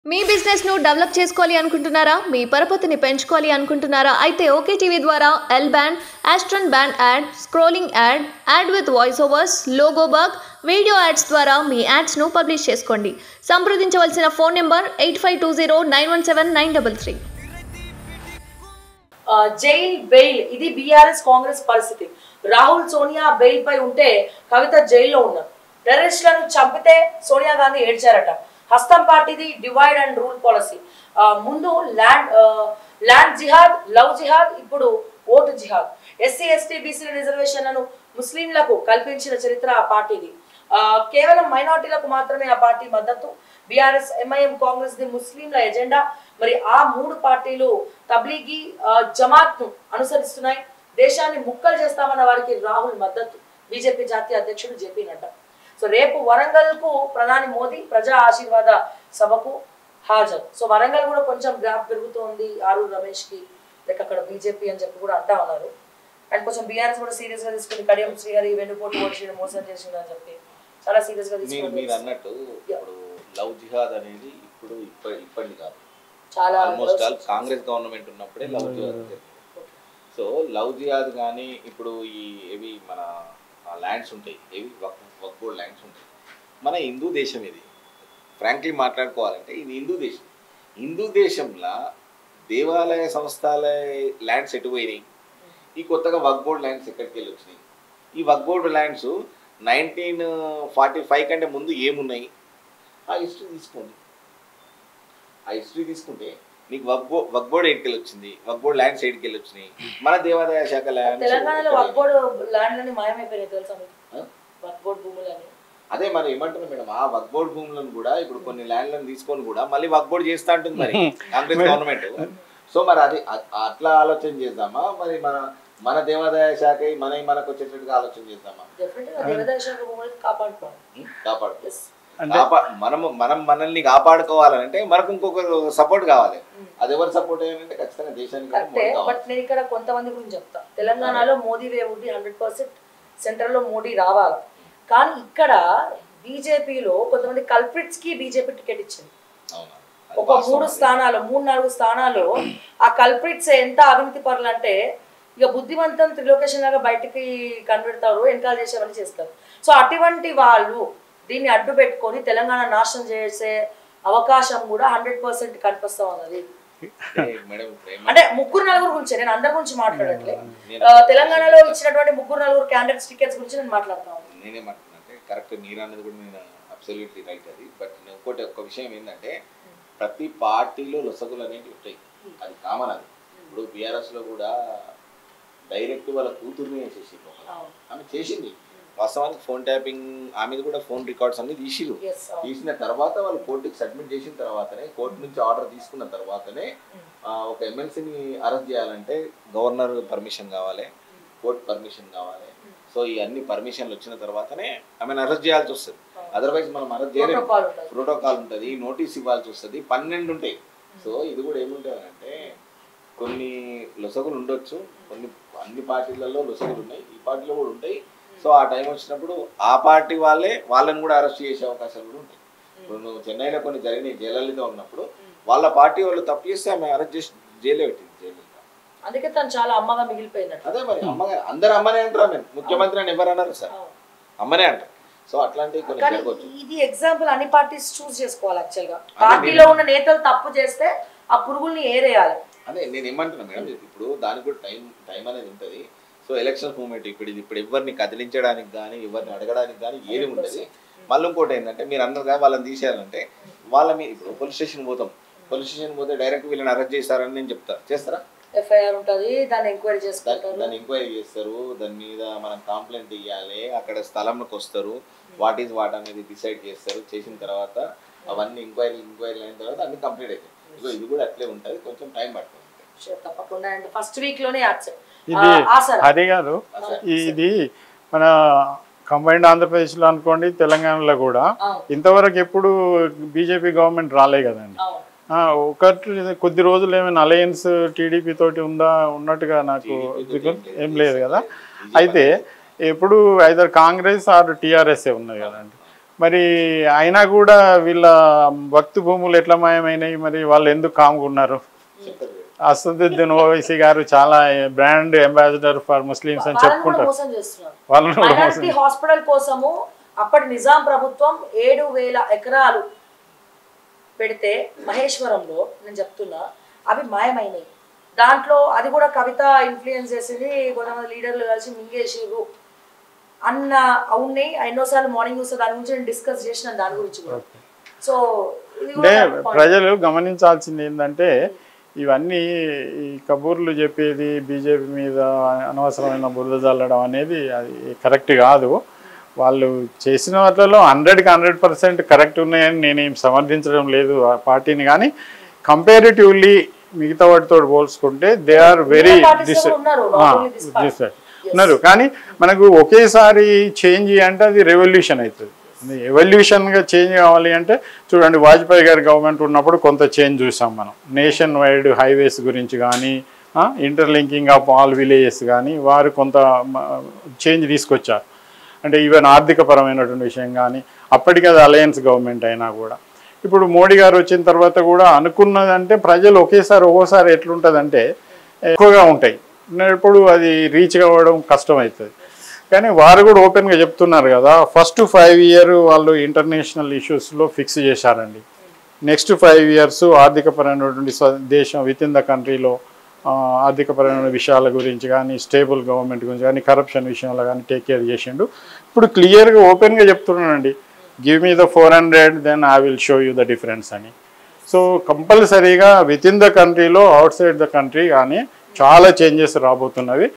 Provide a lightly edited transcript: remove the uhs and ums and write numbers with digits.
మీ business ను develop చేసుకోవాలి అనుకుంటున్నారా? మీ పరపతిని పెంచుకోవాలి అనుకుంటున్నారా? అయితే ఓకే టీవీ ద్వారా L band, aston band ad, scrolling ad, ad with voice overs, logo bug, video ads ద్వారా మీ యాడ్స్ ను పబ్లిష్ చేసుకోండి. సంప్రదించవలసిన ఫోన్ నెంబర్ 8520917933. జైల్ బెయిల్ ఇది బీఆర్ఎస్ కాంగ్రెస్ పరిస్థితి. రాహుల్ సోనియా బెయిల్ పై ఉంటే కవిత జైల్లో ఉన్నారు. టెర్రరిస్టులను చంపితే సోనియా గాంధీ ఏడ్చారట. హస్తం పార్టీది డివైడ్ అండ్ రూల్ పాలసీ. ముందు ల్యాండ్ జిహాద్, లవ్ జిహాద్, ఇప్పుడు ఓటు జిహాద్. ఎస్సీ ఎస్టీ బీసీల రిజర్వేషన్లను ముస్లింలకు కల్పించిన చరిత్ర ఆ పార్టీది. కేవలం మైనార్టీలకు మాత్రమే ఆ పార్టీ మద్దతు. బీఆర్ఎస్, ఎంఐఎం, కాంగ్రెస్ ది ముస్లింల ఎజెండా. మరి ఆ మూడు పార్టీలు తబ్లీగీ జమాత్ ను అనుసరిస్తున్నాయి. దేశాన్ని ముక్కలు చేస్తామన్న వారికి రాహుల్ మద్దతు. బీజేపీ జాతీయ అధ్యక్షుడు జేపీ నడ్డా. సో రేపు వరంగల్ కు ప్రధాని మోదీ ప్రజా ఆశీర్వాద సభకు హాజరు. సో వరంగల్ కూడా కొంచెం గ్రాఫ్ పెరుగుతోంది. ఆరూరు రమేష్ కి లెక్క అక్కడ బీజేపీ అని చెప్పి కూడా అంటా ఉన్నారు. అండ్ కొంచెం బీఆర్ఎస్ కూడా సీరియస్ గా తీసుకుని కడియం శ్రీహరి వెన్నుపోటు ఓడిచి మోసం చేసిండు అని చెప్పి చాలా సీరియస్ గా తీసుకుని మీరు అన్నట్టు ఇప్పుడు లవ్ జిహాద్ అనేది ఇప్పటి కాదు, చాలా ఆల్మోస్ట్ ఆల్ కాంగ్రెస్ గవర్నమెంట్ ఉన్నప్పుడే లవ్ జిహాద్. సో లవ్ జిహాద్ కానీ ఇప్పుడు ఏవి మన ల్యాండ్స్ ఉంటాయి, ఏవి వక్ఫ్ బోర్డ్ ల్యాండ్స్ ఉంటాయి. మన హిందూ దేశం ఇది. ఫ్రాంక్లీ మాట్లాడుకోవాలంటే ఇది హిందూ దేశం. హిందూ దేశంలో దేవాలయ సంస్థల ల్యాండ్స్ ఎటు పోయినాయి? ఈ కొత్తగా వక్ఫ్ బోర్డ్ ల్యాండ్స్ ఎక్కడికి వెళ్ళి వచ్చినాయి? ఈ వక్ఫ్ బోర్డ్ ల్యాండ్స్ 1945 కంటే ముందు ఏమున్నాయి? ఆ హిస్టరీ తీసుకోండి. ఆ హిస్టరీ తీసుకుంటే నీకు వక్ఫ్ బోర్డ్ ఎటుకెళ్ళి వచ్చింది, వక్ఫ్ బోర్డ్ ల్యాండ్స్ ఎటుకెళ్ళి వచ్చినాయి? మన దేవాదాయ శాఖ ల్యాండ్స్ తెలంగాణలో వక్ఫ్ బోర్డ్ ల్యాండ్లని మాయమైపోయినాయి తెలుసా మీకు? వక్ఫ్ బోర్డ్ భూములని అదే మరి ఏమంటున్నాం మేడం, ఆ వక్ఫ్ బోర్డ్ భూములను కూడా ఇప్పుడు కొన్ని ల్యాండ్లను తీసుకొని కూడా మళ్ళీ వక్ఫ్ బోర్డ్ చేస్తా ఉంటుంది మరి కాంగ్రెస్ గవర్నమెంట్. సో మరి అది అట్లా ఆలోచన చేద్దామా? మరి మన దేవాదాయ శాఖ మనకు వచ్చేటట్టుగా ఆలోచన చేద్దామా? మనం మనల్ని కాపాడుకోవాలంటే మనకు ఇంకొకరు సపోర్ట్ కావాలి. అది ఎవరు సపోర్ట్ అయ్యారంటే ఖచ్చితంగా దేశానికి. బట్ నేను ఇక్కడ కొంతమంది గురించి చెప్తా. తెలంగాణలో మోదీ వేవ్ 100% సెంట్రల్ లో మోడీ రావాలి. కానీ ఇక్కడ బీజేపీలో కొంతమంది కల్ప్రిట్స్ కి బీజేపీ టికెట్ ఇచ్చింది. ఒక 3-4 స్థానాలు ఆ కల్ప్రిట్స్ ఎంత అవినీతి పరులు అంటే ఇక బుద్ధిమంతం త్రిలోకేషన్ లాగా బయటికి కనిపెడతారు, వెనకాల చేసేవన్నీ చేస్తారు. సో అటువంటి వాళ్ళు దీన్ని అడ్డు పెట్టుకొని తెలంగాణ నాశనం చేసే అవకాశం కూడా 100% కనిపిస్తా ఉన్నది. అంటే 3-4 గురించి, నేను అందరి గురించి మాట్లాడట్లేదు. తెలంగాణలో ఇచ్చినటువంటి 3-4 క్యాండిడేట్స్ టికెట్స్ గురించి నేను మాట్లాడుతున్నాను. నేనేమంటున్నానంటే కరెక్ట్, మీరు అన్నది కూడా నేను అబ్సల్యూట్లీ రైట్ అది. బట్ ఇంకోటి ఒక్క విషయం ఏంటంటే ప్రతి పార్టీలో లొసగులు అనేవి ఉంటాయి, అది కామన్. అది ఇప్పుడు బీఆర్ఎస్ లో కూడా డైరెక్ట్ వాళ్ళ కూతుర్ని చేసింది, ఆమె చేసింది. వాస్తవానికి ఫోన్ ట్యాపింగ్ ఆమెది కూడా ఫోన్ రికార్డ్స్ అన్ని తీసిన తర్వాత వాళ్ళు కోర్టుకి సబ్మిట్ చేసిన తర్వాతనే, కోర్టు నుంచి ఆర్డర్ తీసుకున్న తర్వాతనే ఒక ఎమ్మెల్సీని అరెస్ట్ చేయాలంటే గవర్నర్ పర్మిషన్ కావాలి, కోర్టు పర్మిషన్ కావాలి. సో ఈ అన్ని పర్మిషన్లు వచ్చిన తర్వాతనే ఆమెను అరెస్ట్ చేయాల్సి వస్తుంది. అదర్వైజ్ మనం అరెస్ట్ చేయలేము. ప్రోటోకాల్ ఉంటుంది, నోటీస్ ఇవ్వాల్సి వస్తుంది, 12 ఉంటాయి. సో ఇది కూడా ఏముంటుంది అంటే కొన్ని లొసగులు ఉండొచ్చు, అన్ని పార్టీలలో లొసగులు ఉన్నాయి, ఈ పార్టీలో కూడా ఉంటాయి. సో ఆ టైం వచ్చినప్పుడు ఆ పార్టీ వాళ్ళని కూడా అరెస్ట్ చేసే అవకాశాలు కూడా ఉంటాయి. ఇప్పుడు నువ్వు చెన్నైలో కొన్ని జరిగినాయి, జయలలిత ఉన్నప్పుడు వాళ్ళ పార్టీ వాళ్ళు తప్పు చేస్తే ఆమె అరెస్ట్ చేసి జైల్లో పెట్టింది, జయలలిత. అందుకే తను చాలా అమ్మగా మిగిలిపోయింది. అదే మరి అమ్మగా అందరు అమ్మనే అంటారు, ఆమె ముఖ్యమంత్రి అని ఎవరు అన్నారు సార్, అమ్మనే అంటారు. సో అట్లాంటివి కొన్ని జరగవచ్చు. ఇది ఎగ్జాంపుల్ అన్ని పార్టీస్ చూస్ చేసుకోవాలి. యాక్చువల్ గా పార్టీలో ఉన్న నేతలు తప్పు చేస్తే ఆ పురుగుల్ని ఏరేయాలి. అదే నేను ఏమంటున్నా మేడం, ఇప్పుడు దానికి కూడా టైం అనేది ఉంటుంది. సో ఎలక్షన్ మూమెంట్ ఇప్పుడు ఎవరిని కదిలించడానికి కానీ ఎవరిని అడగడానికి కానీ ఏది ఉంటుంది. మళ్ళీ ఇంకోటి ఏంటంటే మీరు అన్నారు కదా వాళ్ళని తీసేయాలంటే ఇప్పుడు పోలీస్ స్టేషన్ పోతే డైరెక్ట్ వీళ్ళని అరెస్ట్ చేస్తారని నేను చేస్తారా? ఎఫ్ఐఆర్ ఉంటుంది, దాన్ని ఎంక్వైరీ చేస్తారు, దాని మీద మనం కంప్లైంట్ ఇవ్వాలి, అక్కడ స్థలంలోకి వస్తారు, వాట్ అనేది డిసైడ్ చేస్తారు. చేసిన తర్వాత అవన్నీ ఎంక్వైరీ అయిన తర్వాత అన్ని కంప్లీట్ అవుతాయి. ఇది కూడా అట్లే ఉంటుంది, కొంచెం టైం పడుతుంది. తప్పకుండా అండి. ఫస్ట్ వీక్ లోనే ఇది అదే కాదు, ఇది మన కంబైన్డ్ ఆంధ్రప్రదేశ్లో అనుకోండి, తెలంగాణలో కూడా ఇంతవరకు ఎప్పుడు బీజేపీ గవర్నమెంట్ రాలే కదండి. కొద్ది రోజులు ఏమైనా అలయన్స్ టీడీపీ తోటి ఉన్నట్టుగా నాకు ఏం లేదు కదా. అయితే ఎప్పుడు ఐదర్ కాంగ్రెస్ ఆర్ టీఆర్ఎస్ఏ ఉన్నది కదండి. మరి అయినా కూడా వీళ్ళ భక్తి భూములు ఎట్లా మాయమైనాయి, మరి వాళ్ళు ఎందుకు కాముకున్నారు? అసదుద్దీన్ ఓవైసీ గారు చాలా బ్రాండ్ అంబాసిడర్ ఫర్ ముస్లిమ్స్ అని చెప్పుకుంటారు. వాళ్ళని హాస్పిటల్ కోసము అప్పటి నిజాం ప్రభుత్వం 7,000 ఎకరాలు పెడితే మహేశ్వరంలో నేను చెప్తున్నా అవి మాయమైనాయి. దాంట్లో అది కూడా కవిత ఇన్ఫ్లుయెన్స్ చేసింది, కొంతమంది లీడర్లు కలిసి మింగేసిర్రు అన్న ఉన్నాయి. ఎన్నోసార్లు మార్నింగ్ చూస్తే దాని గురించి నేను డిస్కస్ చేసిన దాని గురించి కూడా. సో అంటే ప్రజలు గమనించాల్సింది ఏంటంటే ఇవన్నీ ఈ కబూర్లు చెప్పేది బీజేపీ మీద అనవసరమైన బురద చల్లడం అనేది అది కరెక్ట్ కాదు. వాళ్ళు చేసిన వాటిలో 100కి 100% కరెక్ట్ ఉన్నాయని నేనేం సమర్థించడం లేదు ఆ పార్టీని, కానీ కంపారిటివ్లీ మిగతా వాటితో పోల్చుకుంటే దే ఆర్ వెరీ ఉన్నారు. కానీ మనకు ఒకేసారి చేంజ్ అంటే అది రెవల్యూషన్ అవుతుంది. ఎవల్యూషన్గా చేంజ్ కావాలి అంటే చూడండి, వాజ్పేయి గారి గవర్నమెంట్ ఉన్నప్పుడు కొంత చేంజ్ చూసాం మనం. నేషన్ వైడ్ హైవేస్ గురించి కానీ ఇంటర్లింకింగ్ ఆఫ్ ఆల్ విలేజెస్ కానీ వారు కొంత చేంజ్ తీసుకొచ్చారు. అంటే ఈవెన్ ఆర్థిక పరమైనటువంటి విషయం కానీ అప్పటికి అది అలయన్స్ గవర్నమెంట్ అయినా కూడా. ఇప్పుడు మోడీ గారు వచ్చిన తర్వాత కూడా అనుకున్నదంటే ప్రజలు ఒక్కోసారి ఎట్లుంటుందంటే ఎక్కువగా ఉంటాయి, ఇప్పుడు అది రీచ్ కావడం కష్టమవుతుంది. కానీ వారు కూడా ఓపెన్గా చెప్తున్నారు కదా, ఫస్ట్ 5 years వాళ్ళు ఇంటర్నేషనల్ ఇష్యూస్లో ఫిక్స్ చేశారండి. నెక్స్ట్ 5 years ఆర్థికపరమైనటువంటి దేశం విత్ ఇన్ ద కంట్రీలో ఆర్థికపరమైన విషయాల గురించి కానీ స్టేబుల్ గవర్నమెంట్ గురించి కానీ కరప్షన్ విషయంలో కానీ టేక్ కేర్ చేసిండు. ఇప్పుడు క్లియర్గా ఓపెన్గా చెప్తున్నానండి, give me the 400 then I will show you the difference అని. సో కంపల్సరీగా విత్ ఇన్ ద కంట్రీలో అవుట్ సైడ్ ద కంట్రీ కానీ చాలా చేంజెస్ రాబోతున్నవి.